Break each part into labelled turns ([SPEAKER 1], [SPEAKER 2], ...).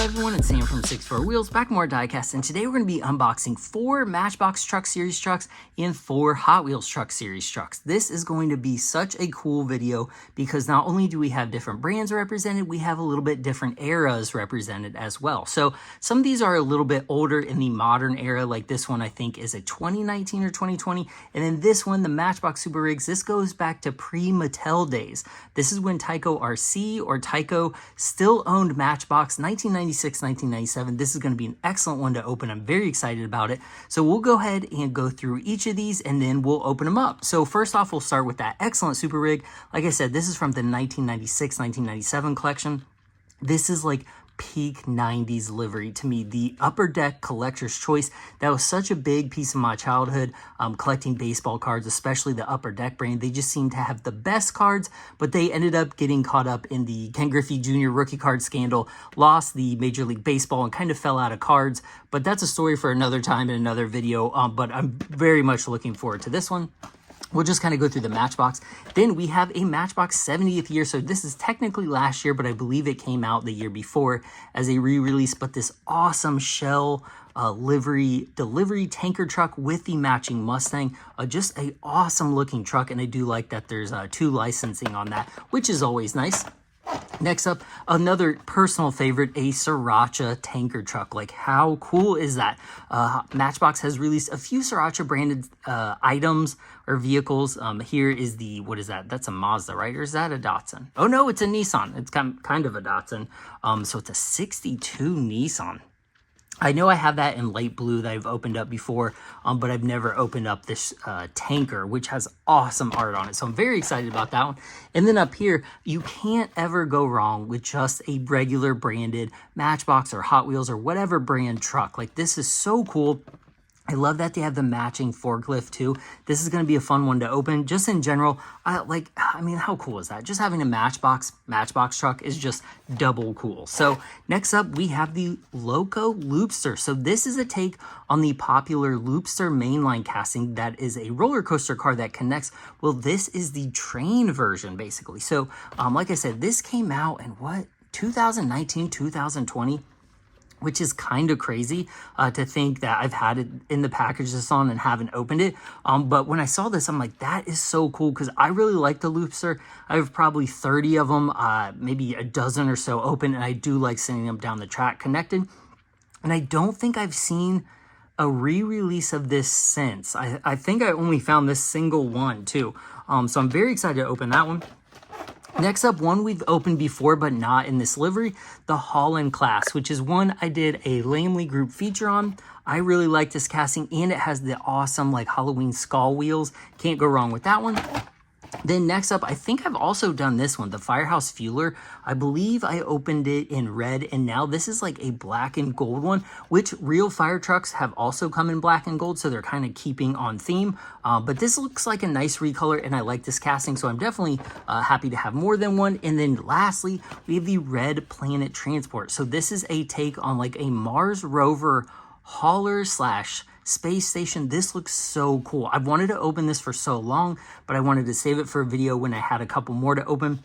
[SPEAKER 1] everyone? It's Sam from 64 Wheels, back more diecast, and today we're going to be unboxing 4 Matchbox Truck Series trucks and 4 Hot Wheels Truck Series trucks. This is going to be such a cool video because not only do we have different brands represented, we have a little bit different eras represented as well. So some of these are a little bit older in the modern era, like this one I think is a 2019 or 2020, and then this one, the Matchbox Super Rigs, this goes back to pre-Mattel days. This is when Tyco RC or Tyco still owned Matchbox, 1996, 1997. This is going to be an excellent one to open. I'm very excited about it. So we'll go ahead and go through each of these and then we'll open them up. So first off, we'll start with that excellent Super Rig. Like I said, this is from the 1996, 1997 collection. This is like peak 90s livery to me, the Upper Deck collector's choice. That was such a big piece of my childhood, collecting baseball cards, especially the Upper Deck brand. They just seemed to have the best cards, but they ended up getting caught up in the Ken Griffey Jr. rookie card scandal, lost the Major League Baseball, and kind of fell out of cards. But that's a story for another time in another video, but I'm very much looking forward to this one. We'll just kind of go through the Matchbox. Then we have a Matchbox 70th year. So this is technically last year, but I believe it came out the year before as a re-release. But this awesome shell livery delivery tanker truck with the matching Mustang. Just a awesome looking truck. And I do like that there's 2 licensing on that, which is always nice. Next up, another personal favorite, a Sriracha tanker truck. Like, how cool is that? Matchbox has released a few Sriracha branded items or vehicles. Here is the, what is that? That's a Mazda, right? Or is that a Datsun? Oh no, it's a Nissan. It's kind of a Datsun. So it's a 62 Nissan. I know I have that in light blue that I've opened up before, but I've never opened up this tanker, which has awesome art on it. So I'm very excited about that one. And then up here, you can't ever go wrong with just a regular branded Matchbox or Hot Wheels or whatever brand truck. Like, this is so cool. I love that they have the matching forklift too. This is going to be a fun one to open. Just in general, I mean, how cool is that? Just having a Matchbox truck is just double cool. So next up, we have the Loco Loopster. So this is a take on the popular Loopster mainline casting that is a roller coaster car that connects. Well, this is the train version, basically. So like I said, this came out in what, 2019, 2020? Which is kind of crazy to think that I've had it in the package this on and haven't opened it. But when I saw this, I'm like, that is so cool because I really like the Loopster. I have probably 30 of them, maybe a dozen or so open, and I do like sending them down the track connected. And I don't think I've seen a re-release of this since. I think I only found this single one too. So I'm very excited to open that one. Next up, one we've opened before, but not in this livery, the Holland class, which is one I did a Lamely group feature on. I really like this casting, and it has the awesome like Halloween skull wheels. Can't go wrong with that one. Then next up, I think I've also done this one, the Firehouse Fueler. I believe I opened it in red, and now this is like a black and gold one, which real fire trucks have also come in black and gold, so they're kind of keeping on theme. But this looks like a nice recolor, and I like this casting, so I'm definitely happy to have more than one. And then lastly, we have the Red Planet Transport. So this is a take on like a Mars rover hauler slash space station. This looks so cool. I've wanted to open this for so long, but I wanted to save it for a video when I had a couple more to open.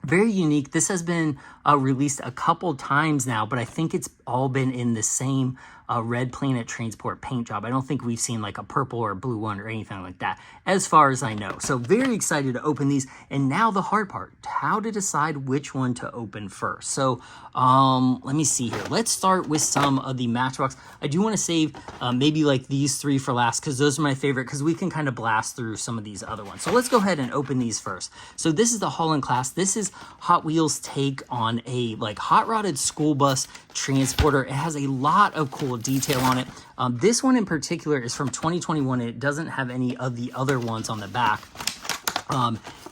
[SPEAKER 1] Very unique. This has been released a couple times now, but I think it's all been in the same Red Planet Transport paint job. I don't think we've seen like a purple or a blue one or anything like that, as far as I know. So very excited to open these. And now the hard part, how to decide which one to open first. So let me see here. Let's start with some of the Matchbox. I do want to save maybe like these 3 for last because those are my favorite, because we can kind of blast through some of these other ones. So let's go ahead and open these first. So this is the Holland class. This is Hot Wheels' take on a like hot rodded school bus transporter. It has a lot of cool detail on it. This one in particular is from 2021, and it doesn't have any of the other ones on the back.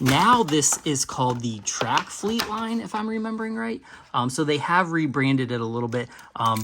[SPEAKER 1] Now this is called the Track Fleet line, if I'm remembering right. So they have rebranded it a little bit,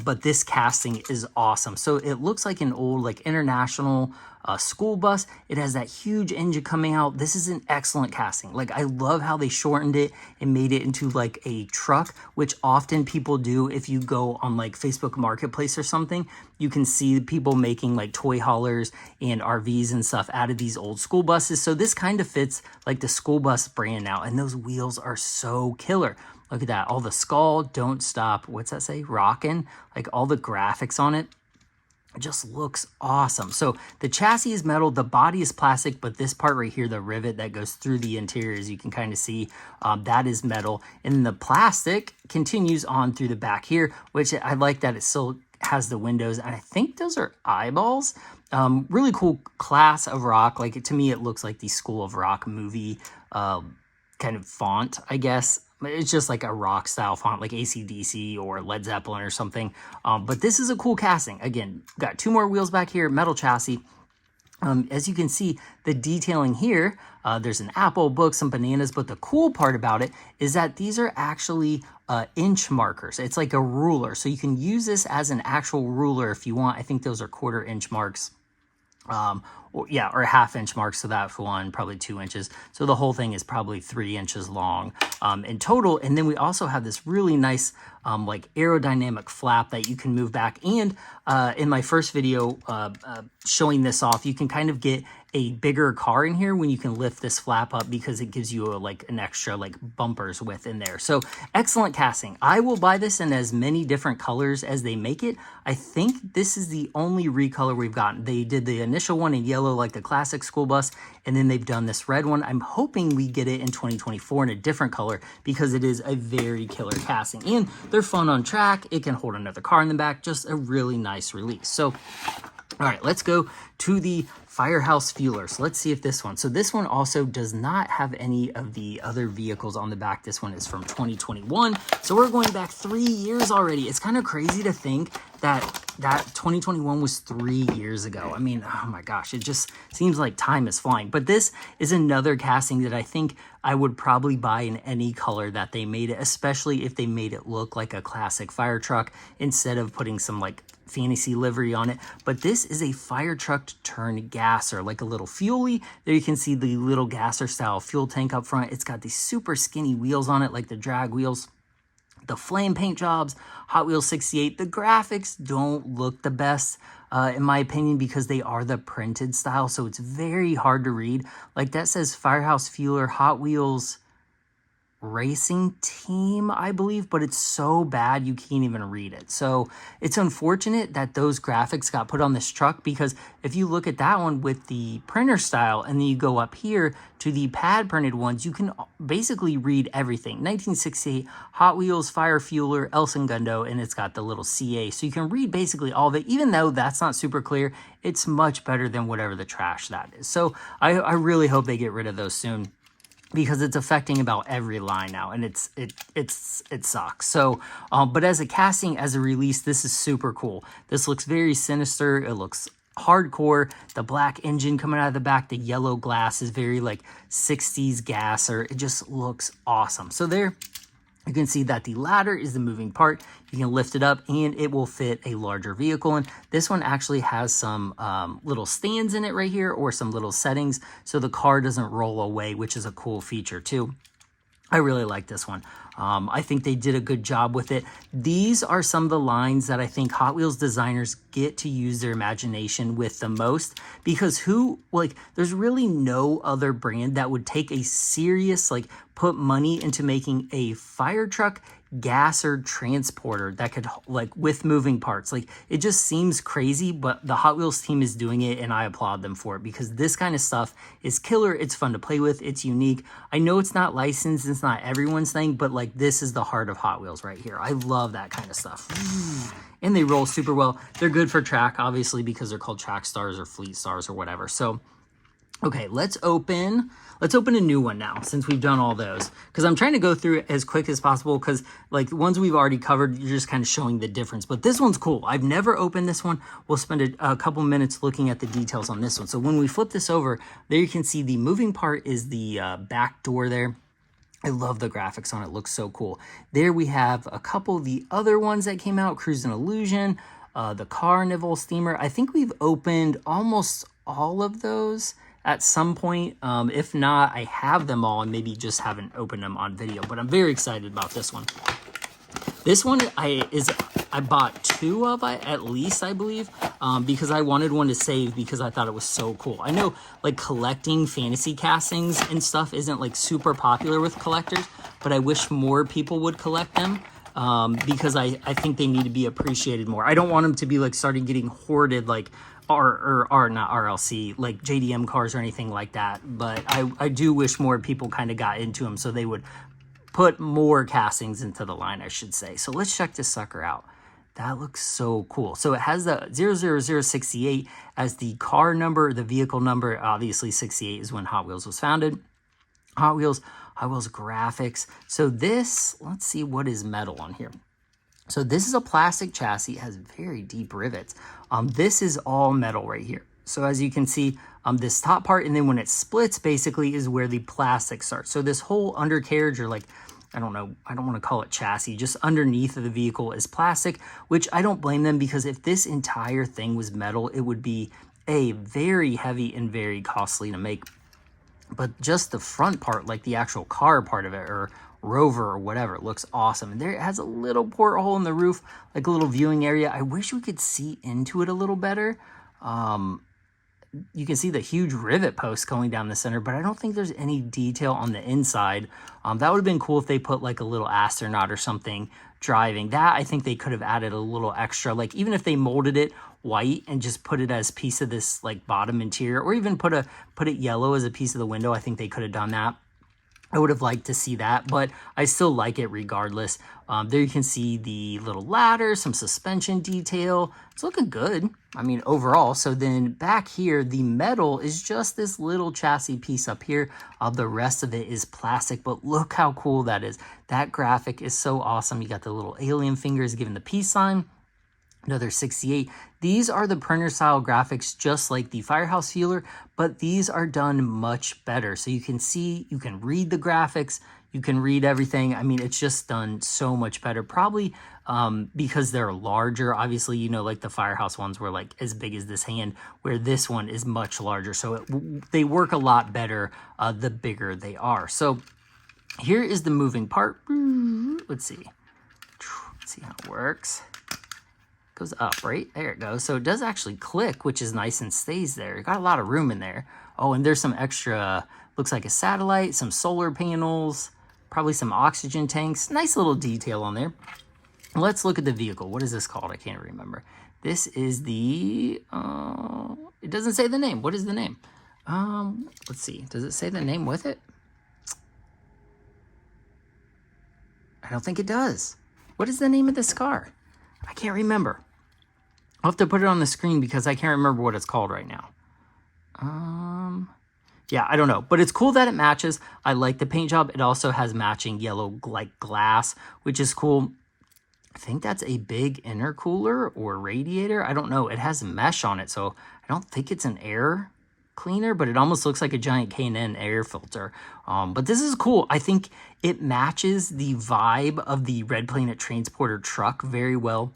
[SPEAKER 1] but this casting is awesome. So it looks like an old like international school bus. It has that huge engine coming out. This is an excellent casting. Like, I love how they shortened it and made it into like a truck, which often people do. If you go on like Facebook Marketplace or something, you can see people making like toy haulers and RVs and stuff out of these old school buses. So this kind of fits like the school bus brand now, and those wheels are so killer. Look at that, all the skull, don't stop, what's that say, rockin', like all the graphics on it. It just looks awesome. So the chassis is metal, the body is plastic, but this part right here, the rivet that goes through the interior, as you can kind of see, that is metal. And then the plastic continues on through the back here, which I like that it still has the windows, and I think those are eyeballs. Really cool class of rock. Like, to me, it looks like the School of Rock movie kind of font, I guess. It's just like a rock style font, like AC/DC or Led Zeppelin or something. But this is a cool casting. Again, got 2 more wheels back here, metal chassis. As you can see, the detailing here, there's an apple, book, some bananas, but the cool part about it is that these are actually inch markers. It's like a ruler, so you can use this as an actual ruler if you want. I think those are 1/4 inch marks. Or 1/2 inch marks, so that's one, probably 2 inches. So the whole thing is probably 3 inches long in total. And then we also have this really nice like aerodynamic flap that you can move back. And in my first video showing this off, you can kind of get a bigger car in here when you can lift this flap up, because it gives you like an extra like bumpers width in there. So excellent casting. I will buy this in as many different colors as they make it. I think this is the only recolor we've gotten. They did the initial one in yellow like the classic school bus, and then they've done this red one. I'm hoping we get it in 2024 in a different color, because it is a very killer casting, and they're fun on track. It can hold another car in the back. Just a really nice release. So all right, let's go to the Firehouse Fueler. So let's see if this one. So this one also does not have any of the other vehicles on the back. This one is from 2021. So we're going back 3 years already. It's kind of crazy to think that 2021 was 3 years ago. I mean, oh my gosh, it just seems like time is flying. But this is another casting that I think I would probably buy in any color that they made it, especially if they made it look like a classic fire truck instead of putting some like fantasy livery on it. But this is a fire truck turned gasser, like a little fuelie. There you can see the little gasser style fuel tank up front. It's got these super skinny wheels on it, like the drag wheels. The flame paint jobs, Hot Wheels 68. The graphics don't look the best, in my opinion, because they are the printed style, so it's very hard to read. Like, that says Firehouse Fueler Hot Wheels Racing Team, I believe, but it's so bad you can't even read it. So it's unfortunate that those graphics got put on this truck, because if you look at that one with the printer style and then you go up here to the pad printed ones, you can basically read everything. 1968 Hot Wheels Fire Fueler El Segundo, and it's got the little CA, so you can read basically all of it. Even though that's not super clear, it's much better than whatever the trash that is. So I really hope they get rid of those soon, because it's affecting about every line now, and it sucks. So but as a casting, as a release, this is super cool. This looks very sinister. It looks hardcore. The black engine coming out of the back, the yellow glass is very like 60s gasser. It just looks awesome. So there you can see that the ladder is the moving part. You can lift it up and it will fit a larger vehicle. And this one actually has some little stands in it right here, or some little settings, so the car doesn't roll away, which is a cool feature too. I really like this one. I think they did a good job with it. These are some of the lines that I think Hot Wheels designers get to use their imagination with the most, because there's really no other brand that would take a serious, like, put money into making a fire truck gasser transporter that could, like, with moving parts. Like, it just seems crazy, but the Hot Wheels team is doing it, and I applaud them for it, because this kind of stuff is killer. It's fun to play with. It's unique. I know it's not licensed. It's not everyone's thing, but like, this is the heart of Hot Wheels right here. I love that kind of stuff. And they roll super well. They're good for track, obviously, because they're called track stars or fleet stars or whatever. So okay, let's open a new one now, since we've done all those, because I'm trying to go through it as quick as possible, because like the ones we've already covered, you're just kind of showing the difference. But this one's cool. I've never opened this one. We'll spend a couple minutes looking at the details on this one. So when we flip this over, there you can see the moving part is the back door there. I love the graphics on it. It looks so cool. There we have a couple of the other ones that came out, Cruise and Illusion, the Carnival Steamer. I think we've opened almost all of those at some point. If not, I have them all and maybe just haven't opened them on video, but I'm very excited about this one. This one I bought 2 of at least, I believe, because I wanted one to save because I thought it was so cool. I know like collecting fantasy castings and stuff isn't like super popular with collectors, but I wish more people would collect them because I think they need to be appreciated more. I don't want them to be like starting getting hoarded like not RLC, like JDM cars or anything like that. But I do wish more people kind of got into them so they would put more castings into the line, I should say. So let's check this sucker out. That looks so cool. So it has the 00068 as the car number, the vehicle number. Obviously 68 is when Hot Wheels was founded. Hot Wheels graphics. So this, let's see what is metal on here. So this is a plastic chassis. It has very deep rivets. This is all metal right here. So as you can see, this top part, and then when it splits, basically is where the plastic starts. So this whole undercarriage, or like, I don't know, I don't want to call it chassis, just underneath of the vehicle is plastic, which I don't blame them, because if this entire thing was metal, it would be very heavy and very costly to make. But just the front part, like the actual car part of it, or Rover or whatever, it looks awesome. And there it has a little porthole in the roof, like a little viewing area. I wish we could see into it a little better. You can see the huge rivet post going down the center, but I don't think there's any detail on the inside. That would have been cool if they put like a little astronaut or something driving. That I think they could have added a little extra, like even if they molded it white and just put it as piece of this like bottom interior, or even put it yellow as a piece of the window. I think they could have done that. I would have liked to see that, but I still like it regardless. There you can see the little ladder, some suspension detail. It's looking good, I mean, overall. So then back here, the metal is just this little chassis piece up here. The rest of it is plastic, but look how cool that is. That graphic is so awesome. You got the little alien fingers giving the peace sign. Another 68. These are the printer style graphics, just like the Firehouse Feeler, but these are done much better. So you can see, you can read the graphics, you can read everything. I mean, it's just done so much better. Probably because they're larger. Obviously, you know, like the Firehouse ones were like as big as this hand, where this one is much larger. So they work a lot better the bigger they are. So here is the moving part. Let's see how it works. Goes up, right? There it goes. So it does actually click, which is nice and stays there. Got a lot of room in there. Oh, and there's some extra, looks like a satellite, some solar panels, probably some oxygen tanks. Nice little detail on there. Let's look at the vehicle. What is this called? I can't remember. This is the, it doesn't say the name. What is the name? Let's see. Does it say the name with it? I don't think it does. What is the name of this car? I can't remember. I'll have to put it on the screen because I can't remember what it's called right now. Yeah, I don't know. But it's cool that it matches. I like the paint job. It also has matching yellow like glass, which is cool. I think that's a big intercooler or radiator. I don't know. It has mesh on it, so I don't think it's an air cleaner, but it almost looks like a giant K&N air filter. But this is cool. I think it matches the vibe of the Red Planet Transporter truck very well.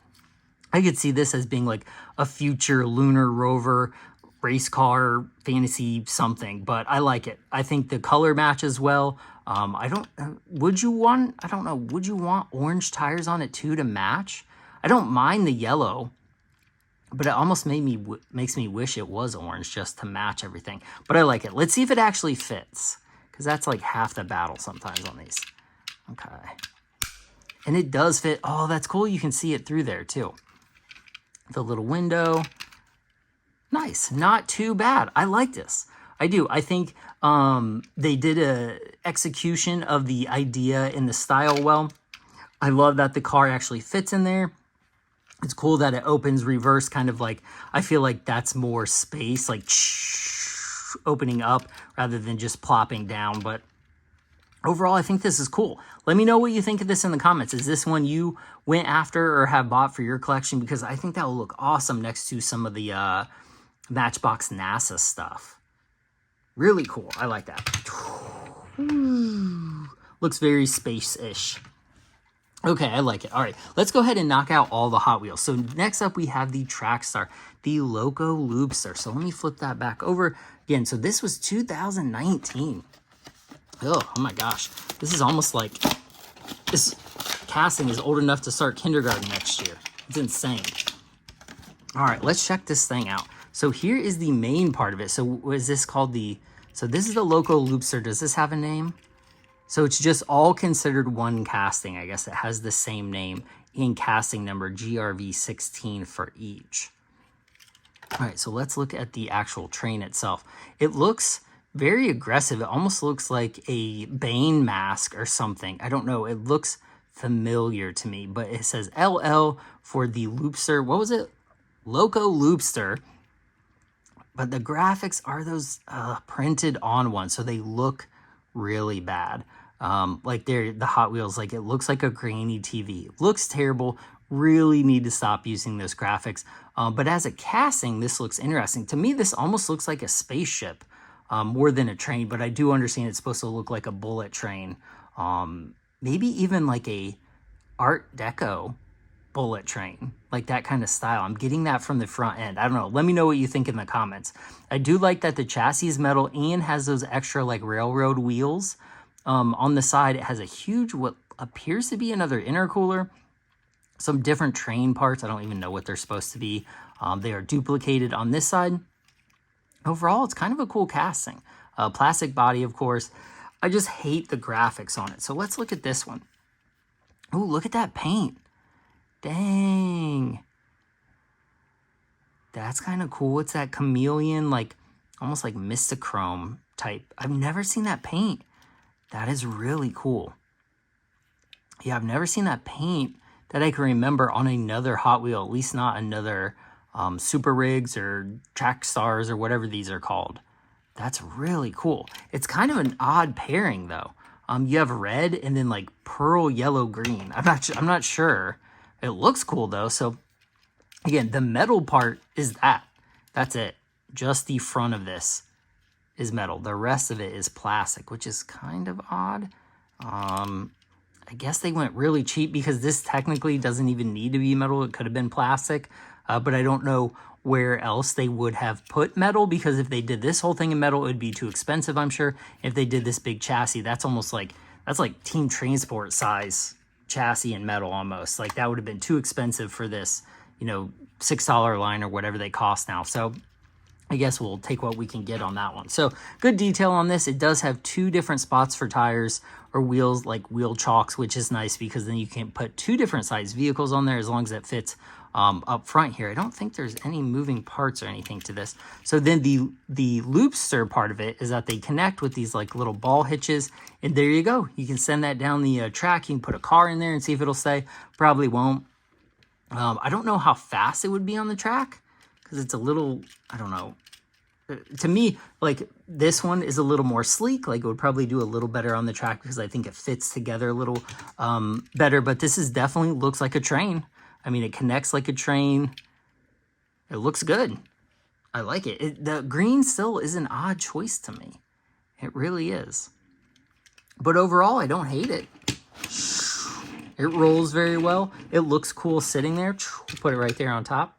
[SPEAKER 1] I could see this as being like a future lunar rover, race car, fantasy something, but I like it. I think the color matches well. Would you want orange tires on it too to match? I don't mind the yellow, but it almost makes me wish it was orange just to match everything. But I like it. Let's see if it actually fits, because that's like half the battle sometimes on these. Okay. And it does fit. Oh, that's cool. You can see it through there too. The little window. Nice. Not too bad. I like this. I do. I think they did a execution of the idea in the style well. I love that the car actually fits in there. It's cool that it opens reverse, kind of like, I feel like that's more space, like opening up rather than just plopping down. But overall, I think this is cool. Let me know what you think of this in the comments. Is this one you went after or have bought for your collection? Because I think that will look awesome next to some of the Matchbox NASA stuff. Really cool. I like that. Looks very space-ish. Okay, I like it. All right, let's go ahead and knock out all the Hot Wheels. So next up we have the Track Star, the Loco Loopster. So let me flip that back over again. So this was 2019. Oh my gosh. This is almost like this casting is old enough to start kindergarten next year. It's insane. All right, let's check this thing out. So here is the main part of it. So what is this called? So this is the Loco Loopster. Does this have a name? So it's just all considered one casting. I guess it has the same name in casting number GRV16 for each. All right, so let's look at the actual train itself. It looks very aggressive. It almost looks like a Bane mask or something. I don't know. It looks familiar to me, but it says LL for the Loopster. What was it? Loco Loopster. But the graphics are those printed on ones, so they look really bad. Like the Hot Wheels, like it looks like a grainy TV. It looks terrible. Really need to stop using those graphics. But as a casting, this looks interesting. To me, this almost looks like a spaceship more than a train, but I do understand it's supposed to look like a bullet train. Maybe even like a Art Deco bullet train, like that kind of style. I'm getting that from the front end. I don't know. Let me know what you think in the comments. I do like that the chassis is metal and has those extra like railroad wheels. On the side, it has a huge, what appears to be another intercooler, some different train parts. I don't even know what they're supposed to be. They are duplicated on this side. Overall, it's kind of a cool casting. Plastic body, of course. I just hate the graphics on it. So let's look at this one. Oh, look at that paint. Dang. That's kind of cool. It's that chameleon, like almost like Mistachrome type. I've never seen that paint. That is really cool. Yeah, I've never seen that paint that I can remember on another Hot Wheel, at least not another Super Rigs or Track Stars or whatever these are called. That's really cool. It's kind of an odd pairing though. You have red and then like pearl yellow green. I'm not sure. It looks cool though. So again, the metal part is that. That's it. Just the front of this is metal. The rest of it is plastic, which is kind of odd. I guess they went really cheap because this technically doesn't even need to be metal. It could have been plastic, but I don't know where else they would have put metal, because if they did this whole thing in metal, it would be too expensive, I'm sure. If they did this big chassis, that's almost like, that's like Team Transport size chassis in metal almost. Like that would have been too expensive for this, you know, $6 line or whatever they cost now. So I guess we'll take what we can get on that one. So good detail on this. It does have two different spots for tires or wheels, like wheel chocks, which is nice because then you can put two different size vehicles on there as long as it fits up front here. I don't think there's any moving parts or anything to this. So then the Loopster part of it is that they connect with these like little ball hitches, and there you go. You can send that down the track. You can put a car in there and see if it'll stay. Probably won't. I don't know how fast it would be on the track because it's a little, I don't know. To me, like this one is a little more sleek. Like it would probably do a little better on the track because I think it fits together a little better. But this is definitely looks like a train. I mean, it connects like a train. It looks good. I like it. The green still is an odd choice to me. It really is. But overall, I don't hate it. It rolls very well. It looks cool sitting there. Put it right there on top.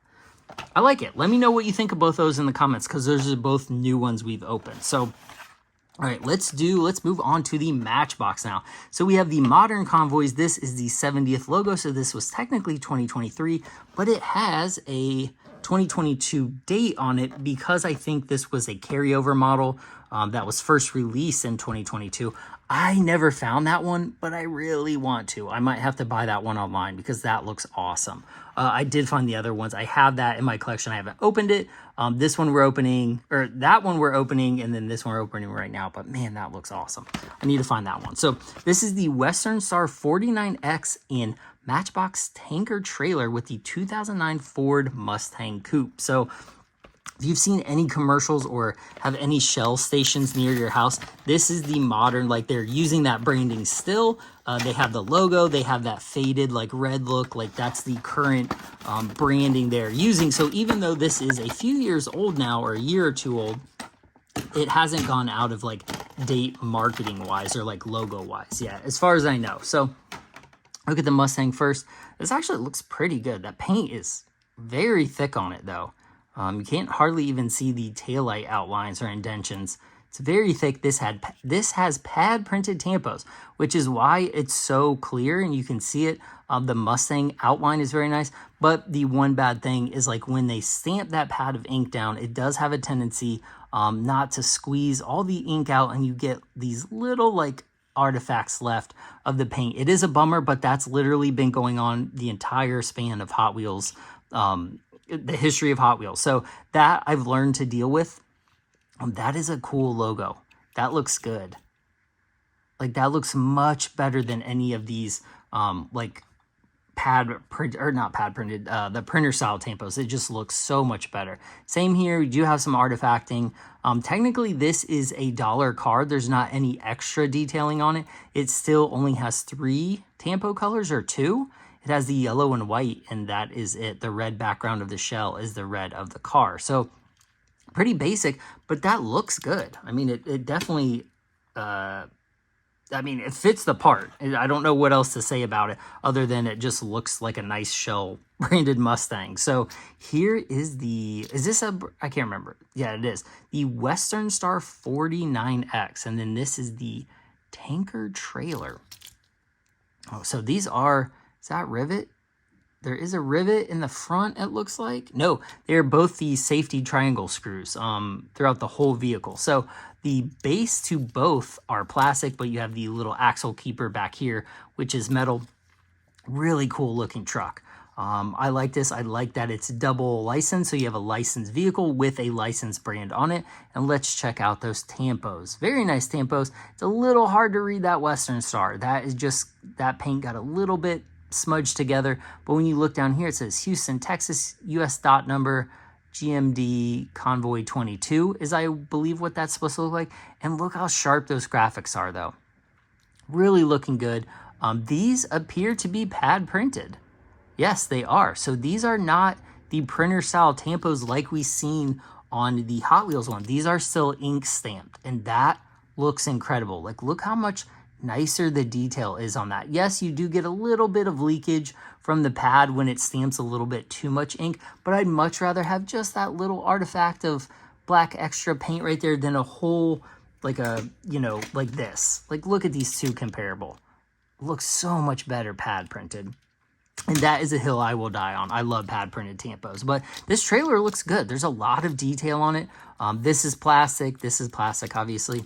[SPEAKER 1] I like it. Let me know what you think of both those in the comments because those are both new ones we've opened. So, all right, let's move on to the Matchbox now. So we have the Modern Convoys. This is the 70th logo. So this was technically 2023, but it has a 2022 date on it because I think this was a carryover model that was first released in 2022. I never found that one, but I really want to. I might have to buy that one online because that looks awesome. I did find the other ones. I have that in my collection. I haven't opened it. This one we're opening, or that one we're opening, and then this one we're opening right now. But man, that looks awesome. I need to find that one. So this is the Western Star 49X in Matchbox tanker trailer with the 2009 Ford Mustang Coupe. So if you've seen any commercials or have any Shell stations near your house, this is the modern, like they're using that branding still. They have the logo, they have that faded like red look, like that's the current branding they're using. So even though this is a few years old now or a year or two old, it hasn't gone out of like date marketing wise or like logo wise yet, as far as I know. So Look at the Mustang first. This actually looks pretty good. That paint is very thick on it though. You can't hardly even see the taillight outlines or indentions. It's very thick. This has pad printed tampos, which is why it's so clear and you can see it. The Mustang outline is very nice, but the one bad thing is like when they stamp that pad of ink down, it does have a tendency not to squeeze all the ink out, and you get these little like artifacts left of the paint. It is a bummer, but that's literally been going on the entire span of Hot Wheels, the history of Hot Wheels. So that I've learned to deal with. That is a cool logo. That looks good. Like that looks much better than any of these like the printer style tampos. It just looks so much better. Same here, we do have some artifacting. Technically this is a dollar card. There's not any extra detailing on it. It still only has 3 tampo colors, or 2. It has the yellow and white, and that is it. The red background of the shell is the red of the car. So pretty basic, but that looks good. I mean, it definitely, it fits the part. I don't know what else to say about it other than it just looks like a nice shell branded Mustang. So here is I can't remember. Yeah, it is. The Western Star 49X. And then this is the tanker trailer. Oh, so these are, is that rivet? There is a rivet in the front, it looks like. No, they're both the safety triangle screws throughout the whole vehicle. So the base to both are plastic, but you have the little axle keeper back here, which is metal. Really cool looking truck. I like this. I like that it's double licensed, so you have a licensed vehicle with a licensed brand on it. And let's check out those tampos. Very nice tampos. It's a little hard to read that Western Star. That is just, that paint got a little bit smudged together, but when you look down here, it says Houston, Texas, US dot number, GMD Convoy 22 is, I believe, what that's supposed to look like. And look how sharp those graphics are though. Really looking good. These appear to be pad printed. Yes, they are. So these are not the printer style tampos like we've seen on the Hot Wheels one. These are still ink stamped, and that looks incredible. Like, look how much nicer the detail is on that. Yes, you do get a little bit of leakage from the pad when it stamps a little bit too much ink, but I'd much rather have just that little artifact of black extra paint right there than a whole, like a, like this. Like, look at these two comparable. It looks so much better pad printed. And that is a hill I will die on. I love pad printed tampos, but this trailer looks good. There's a lot of detail on it. This is plastic, obviously.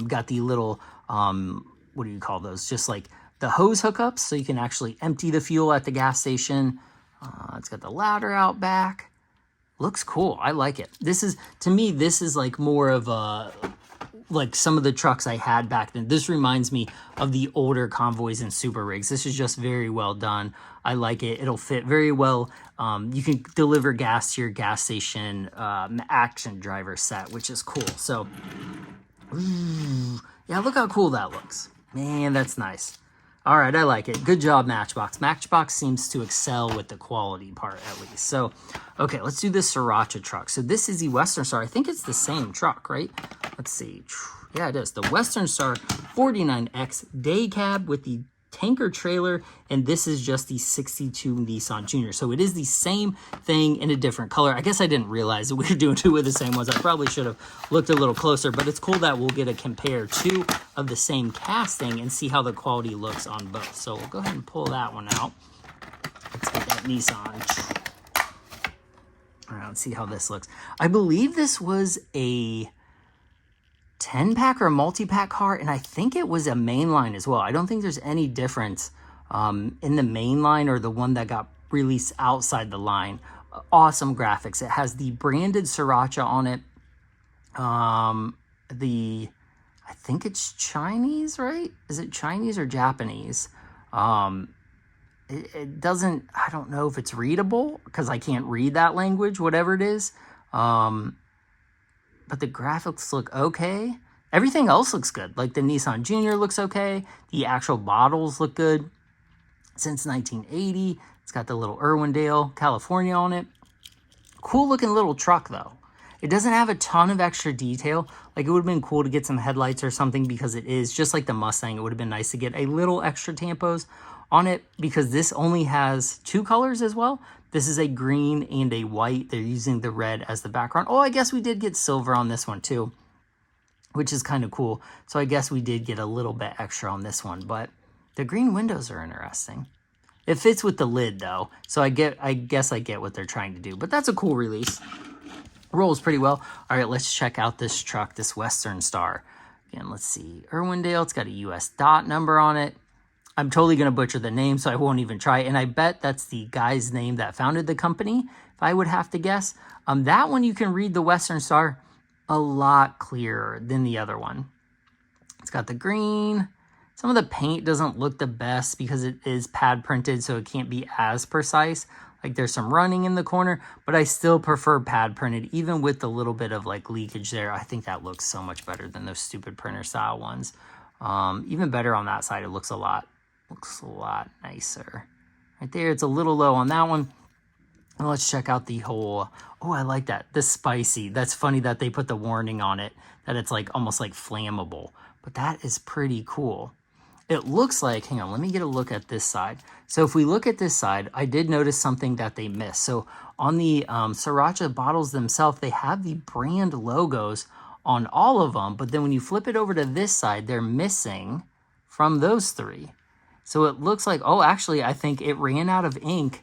[SPEAKER 1] Got the little, what do you call those? Just like the hose hookups, so you can actually empty the fuel at the gas station. It's got the ladder out back. Looks cool. I like it. To me, this is like more of a, like some of the trucks I had back then. This reminds me of the older Convoys and Super Rigs. This is just very well done. I like it. It'll fit very well. You can deliver gas to your gas station action driver set, which is cool. So, yeah, look how cool that looks. Man, that's nice. All right, I like it. Good job, Matchbox. Matchbox seems to excel with the quality part, at least. So, okay, let's do this Sriracha truck. So this is the Western Star. I think it's the same truck, right? Let's see. Yeah, it is. The Western Star 49X day cab with the tanker trailer, and this is just the 62 Nissan Junior. So it is the same thing in a different color. I guess I didn't realize that we were doing two of the same ones. I probably should have looked a little closer, but it's cool that we'll get a compare two of the same casting and see how the quality looks on both. So we'll go ahead and pull that one out. Let's get that Nissan. All right, let's see how this looks. I believe this was a 10-pack or a multi-pack car, and I think it was a mainline as well. I don't think there's any difference in the mainline or the one that got released outside the line. Awesome graphics. It has the branded Sriracha on it. I think it's Chinese, right? Is it Chinese or Japanese? It doesn't, I don't know if it's readable because I can't read that language, whatever it is. But the graphics look okay. Everything else looks good. Like the Nissan Junior looks okay. The actual bottles look good. Since 1980, it's got the little Irwindale, California on it. Cool looking little truck though. It doesn't have a ton of extra detail Like, it would have been cool to get some headlights or something, because it is just like the Mustang. It would have been nice to get a little extra tampos on it, because this only has 2 colors as well. This is a green and a white. They're using the red as the background. Oh, I guess we did get silver on this one too, which is kind of cool. So I guess we did get a little bit extra on this one, but the green windows are interesting. It fits with the lid though, so I guess I get what they're trying to do, but that's a cool release. Rolls pretty well. All right, let's check out this truck, this Western Star. Again, let's see, Irwindale. It's got a US dot number on it. I'm totally going to butcher the name, so I won't even try. And I bet that's the guy's name that founded the company, if I would have to guess. That one, you can read the Western Star a lot clearer than the other one. It's got the green. Some of the paint doesn't look the best because it is pad printed, so it can't be as precise. Like, there's some running in the corner, but I still prefer pad printed, even with the little bit of like leakage there. I think that looks so much better than those stupid printer style ones. Even better on that side. It looks a lot nicer. Right there, it's a little low on that one. And let's check out the whole, oh, I like that, the spicy. That's funny that they put the warning on it, that it's like almost like flammable, but that is pretty cool. It looks like, hang on, let me get a look at this side. So if we look at this side, I did notice something that they missed. So on the Sriracha bottles themselves, they have the brand logos on all of them, but then when you flip it over to this side, they're missing from those 3. So it looks like, oh, actually, I think it ran out of ink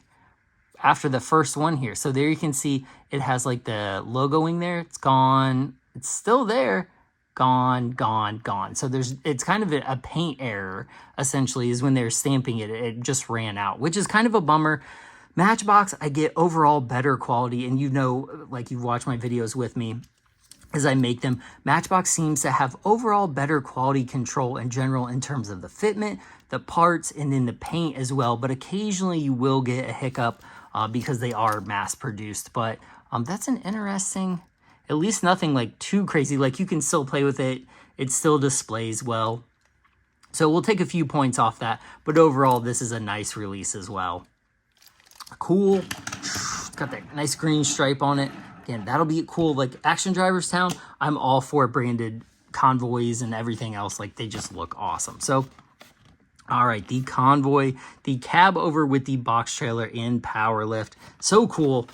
[SPEAKER 1] after the first one here. So there you can see it has like the logoing there. It's gone. It's still there. Gone. So it's kind of a paint error, essentially, is when they're stamping it. It just ran out, which is kind of a bummer. Matchbox, I get overall better quality. And you know, like, you've watched my videos with me as I make them. Matchbox seems to have overall better quality control in general in terms of the fitment, the parts, and then the paint as well. But occasionally you will get a hiccup because they are mass produced. But that's an interesting, at least nothing like too crazy. Like, you can still play with it. It still displays well. So we'll take a few points off that. But overall, this is a nice release as well. Cool. It's got that nice green stripe on it. Again, that'll be cool. Like, Action Drivers Town, I'm all for branded convoys and everything else. Like, they just look awesome. So, all right, the Convoy, the cab over with the box trailer in power lift. So cool.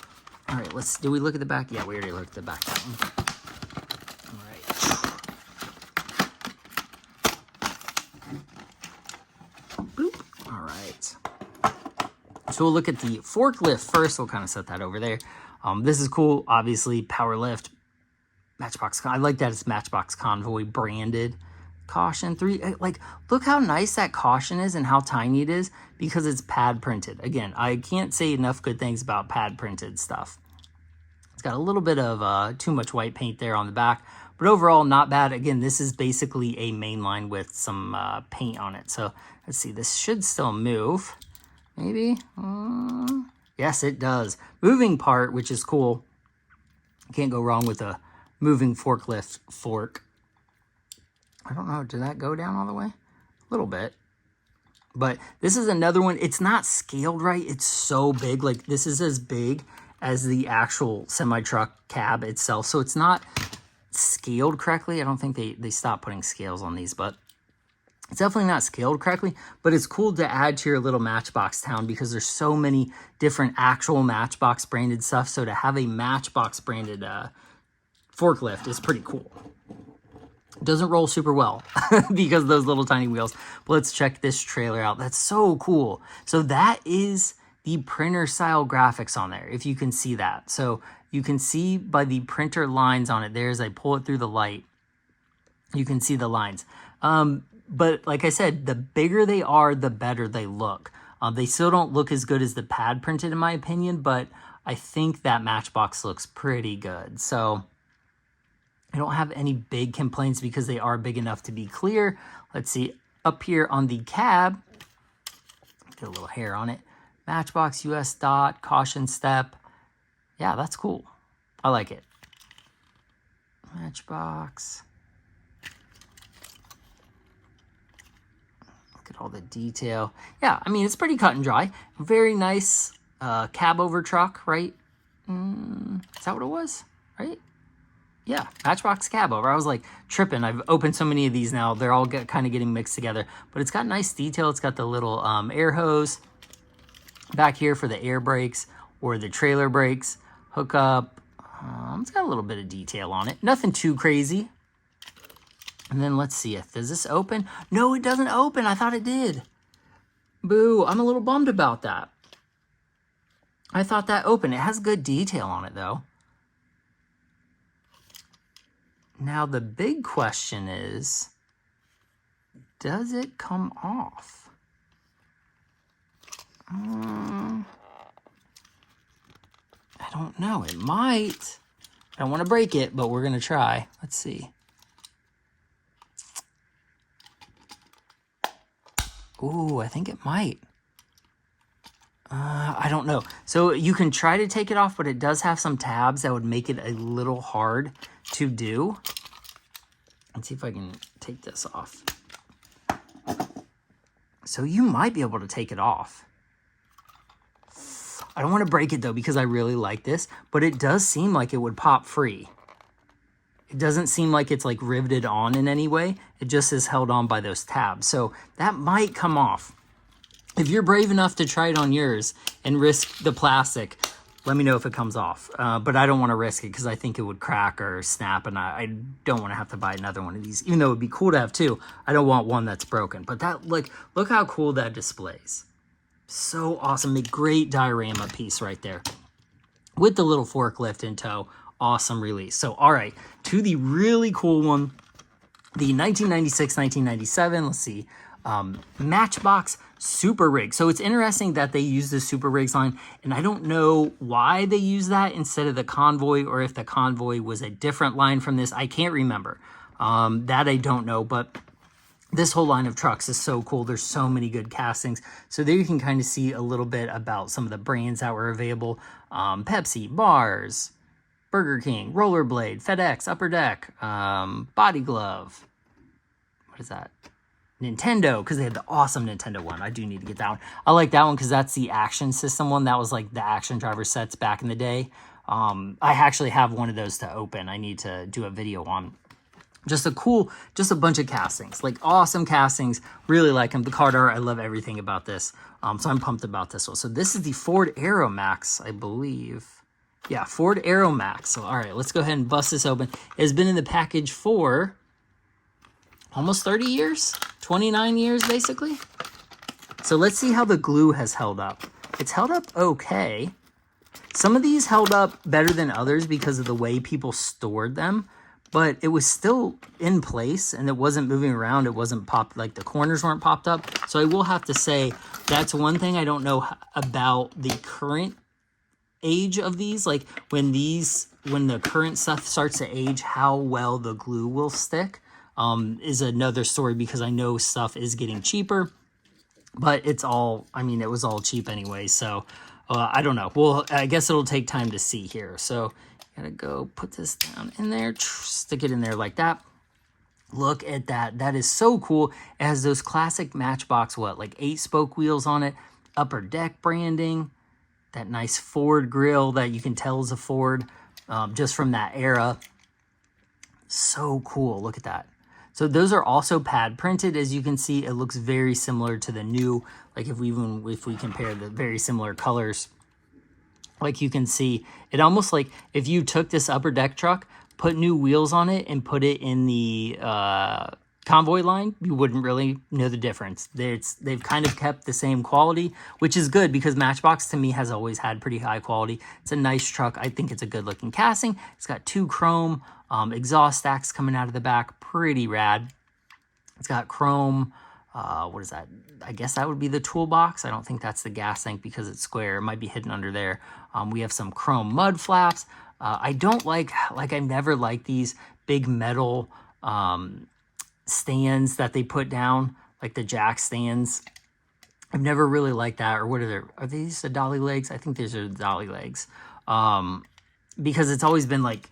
[SPEAKER 1] All right, did we look at the back? Yeah, we already looked at the back. That one. All right. Boop. All right. So we'll look at the forklift first. We'll kind of set that over there. This is cool. Obviously, power lift. Matchbox. I like that it's Matchbox Convoy branded. Caution 3. Like, look how nice that caution is and how tiny it is, because it's pad printed. Again, I can't say enough good things about pad printed stuff. It's got a little bit of too much white paint there on the back, but overall not bad. Again, this is basically a main line with some paint on it. So let's see, this should still move. Maybe. Yes, it does. Moving part, which is cool. Can't go wrong with a moving forklift fork. I don't know, did that go down all the way? A little bit. But this is another one. It's not scaled right. It's so big. Like, this is as big as the actual semi-truck cab itself. So it's not scaled correctly. I don't think they stopped putting scales on these, but it's definitely not scaled correctly. But it's cool to add to your little Matchbox town, because there's so many different actual Matchbox branded stuff. So to have a Matchbox branded forklift is pretty cool. Doesn't roll super well because of those little tiny wheels. But let's check this trailer out. That's so cool. So that is the printer style graphics on there, if you can see that. So you can see by the printer lines on it there, as I pull it through the light, you can see the lines. But like I said, the bigger they are, the better they look. They still don't look as good as the pad printed in my opinion, but I think that Matchbox looks pretty good. So I don't have any big complaints because they are big enough to be clear. Let's see, up here on the cab, get a little hair on it. Matchbox US dot, caution step. Yeah, that's cool. I like it. Matchbox. Look at all the detail. Yeah, I mean, it's pretty cut and dry. Very nice cab over truck, right? Is that what it was? Right? Yeah, Matchbox cab over. I was like tripping. I've opened so many of these now. They're all kind of getting mixed together. But it's got nice detail. It's got the little air hose back here for the air brakes or the trailer brakes. Hook up. It's got a little bit of detail on it. Nothing too crazy. And then let's see if, does this open? No, it doesn't open. I thought it did. Boo, I'm a little bummed about that. I thought that opened. It has good detail on it though. Now the big question is, does it come off? I don't know. It might. I don't want to break it, but we're going to try. Let's see. Ooh, I think it might. I don't know. So you can try to take it off, but it does have some tabs that would make it a little hard to do. Let's see if I can take this off. So you might be able to take it off. I don't want to break it though because I really like this, but it does seem like it would pop free. It doesn't seem like it's like riveted on in any way. It just is held on by those tabs. So that might come off. If you're brave enough to try it on yours and risk the plastic, let me know if it comes off. But I don't want to risk it because I think it would crack or snap, and I don't want to have to buy another one of these. Even though it would be cool to have two, I don't want one that's broken. But that, like, look how cool that displays. So awesome. A great diorama piece right there with the little forklift in tow. Awesome release. So, all right, to the really cool one, the 1996-1997, let's see, Matchbox Super Rig. So it's interesting that they use the Super Rigs line, and I don't know why they use that instead of the Convoy, or if the Convoy was a different line from this. I can't remember. That I don't know, but this whole line of trucks is so cool. There's so many good castings. So there you can kind of see a little bit about some of the brands that were available. Pepsi, Mars, Burger King, Rollerblade, FedEx, Upper Deck, Body Glove. What is that? Nintendo, because they had the awesome Nintendo one. I do need to get that one. I like that one because that's the action system one. That was like the action driver sets back in the day. I actually have one of those to open. I need to do a video on. Just a bunch of castings, like awesome castings. Really like them. The card art, I love everything about this. So I'm pumped about this one. So this is the Ford Aero Max, I believe. Yeah, Ford Aero Max. So all right, let's go ahead and bust this open. It has been in the package for almost 30 years, 29 years basically. So let's see how the glue has held up. It's held up okay. Some of these held up better than others because of the way people stored them, but it was still in place and it wasn't moving around. It wasn't popped, like the corners weren't popped up. So I will have to say that's one thing I don't know about the current age of these. Like when the current stuff starts to age, how well the glue will stick. Is another story because I know stuff is getting cheaper, but it's all, I mean, it was all cheap anyway. So, I don't know. Well, I guess it'll take time to see here. So gotta go put this down in there, stick it in there like that. Look at that. That is so cool. It has those classic Matchbox, like 8-spoke wheels on it, Upper Deck branding, that nice Ford grill that you can tell is a Ford, just from that era. So cool. Look at that. So those are also pad printed. As you can see, it looks very similar to the new, like if we compare the very similar colors, like you can see, it almost like if you took this Upper Deck truck, put new wheels on it and put it in the Convoy line, you wouldn't really know the difference. They've kind of kept the same quality, which is good because Matchbox to me has always had pretty high quality. It's a nice truck. I think it's a good looking casting. It's got 2 chrome exhaust stacks coming out of the back. Pretty rad. It's got chrome, what is that? I guess that would be the toolbox. I don't think that's the gas tank because it's square. It might be hidden under there. We have some chrome mud flaps. I don't like I've never liked these big metal stands that they put down, like the jack stands. I've never really liked that. Or what are these the dolly legs? I think these are the dolly legs. Because it's always been like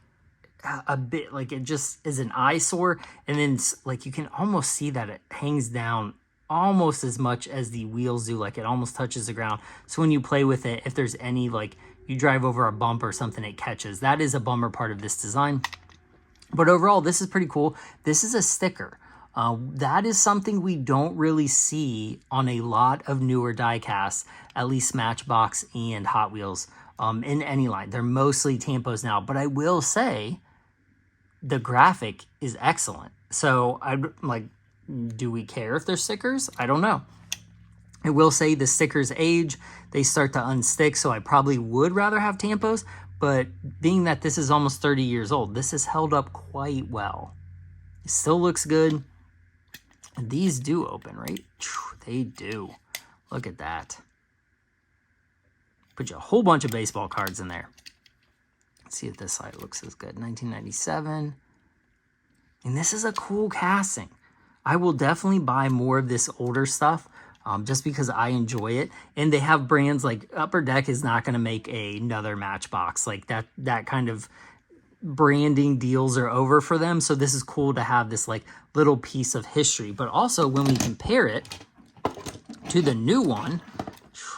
[SPEAKER 1] a bit, like it just is an eyesore. And then like you can almost see that it hangs down almost as much as the wheels do. Like it almost touches the ground. So when you play with it, if there's any, like you drive over a bump or something, it catches. That is a bummer part of this design. But overall, this is pretty cool. This is a sticker. That is something we don't really see on a lot of newer diecasts, at least Matchbox and Hot Wheels, in any line. They're mostly tampos now, but I will say the graphic is excellent. So I'm like, do we care if they're stickers? I don't know. I will say the stickers age, they start to unstick, so I probably would rather have tampos, but being that this is almost 30 years old, this has held up quite well. It still looks good. These do open, right? They do. Look at that. Put you a whole bunch of baseball cards in there. Let's see if this side looks as good. 1997. And this is a cool casting. I will definitely buy more of this older stuff just because I enjoy it. And they have brands like Upper Deck is not going to make another Matchbox. Like that kind of branding deals are over for them. So this is cool to have this like little piece of history. But also when we compare it to the new one,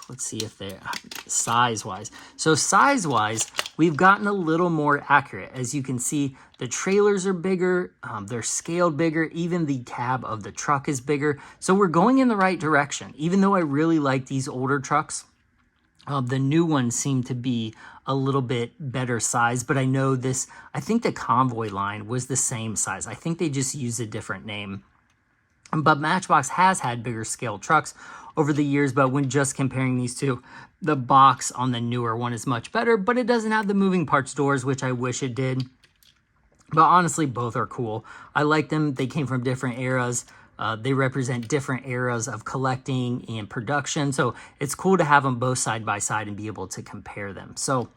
[SPEAKER 1] let's see if they're size-wise. So size-wise, we've gotten a little more accurate. As you can see, the trailers are bigger. They're scaled bigger. Even the cab of the truck is bigger. So we're going in the right direction. Even though I really like these older trucks, the new ones seem to be a little bit better size. But I know this, I think the Convoy line was the same size. I think they just used a different name. But Matchbox has had bigger scale trucks over the years, but when just comparing these two, the box on the newer one is much better, but it doesn't have the moving parts doors, which I wish it did. But honestly, both are cool. I like them. They came from different eras. They represent different eras of collecting and production. So it's cool to have them both side by side and be able to compare them. So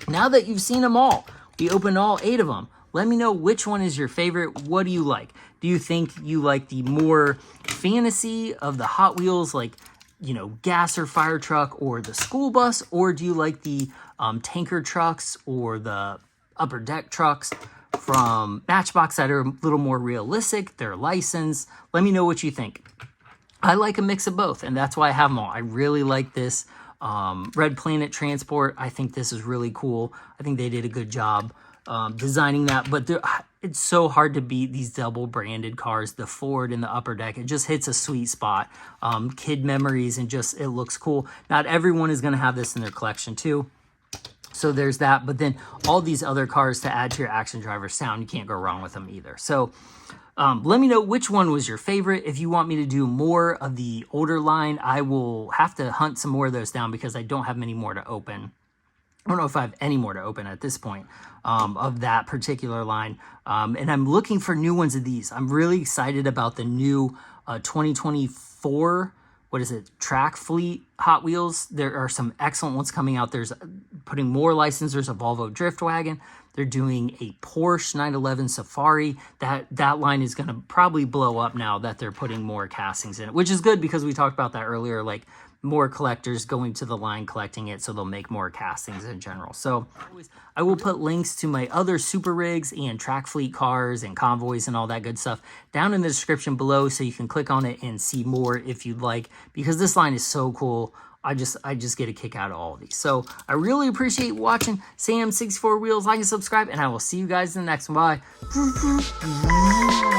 [SPEAKER 1] now that you've seen them all, we opened all 8 of them. Let me know which one is your favorite. What do you like? Do you think you like the more fantasy of the Hot Wheels, like, you know, gas or fire truck or the school bus? Or do you like the tanker trucks or the upper deck trucks from Matchbox that are a little more realistic? They're licensed. Let me know what you think. I like a mix of both, and that's why I have them all. I really like this Red Planet Transport. I think this is really cool. I think they did a good job designing that, but it's so hard to beat these double branded cars, the Ford and the Upper Deck. It just hits a sweet spot. Kid memories, and just it looks cool. Not everyone is going to have this in their collection too, so there's that. But then all these other cars to add to your action driver sound, you can't go wrong with them either. So let me know which one was your favorite. If you want me to do more of the older line, I will have to hunt some more of those down because I don't have many more to open. I don't know if I have any more to open at this point of that particular line. And I'm looking for new ones of these. I'm really excited about the new 2024, what is it, track fleet Hot Wheels. There are some excellent ones coming out. There's putting more license. There's a Volvo Drift Wagon. They're doing a Porsche 911 Safari. That line is going to probably blow up now that they're putting more castings in it, which is good because we talked about that earlier, like more collectors going to the line collecting it, so they'll make more castings in general. So I will put links to my other super rigs and track fleet cars and convoys and all that good stuff down in the description below, so you can click on it and see more if you'd like, because this line is so cool. I just get a kick out of all of these. So I really appreciate watching. Sam 64 Wheels, like and subscribe, and I will see you guys in the next one. Bye.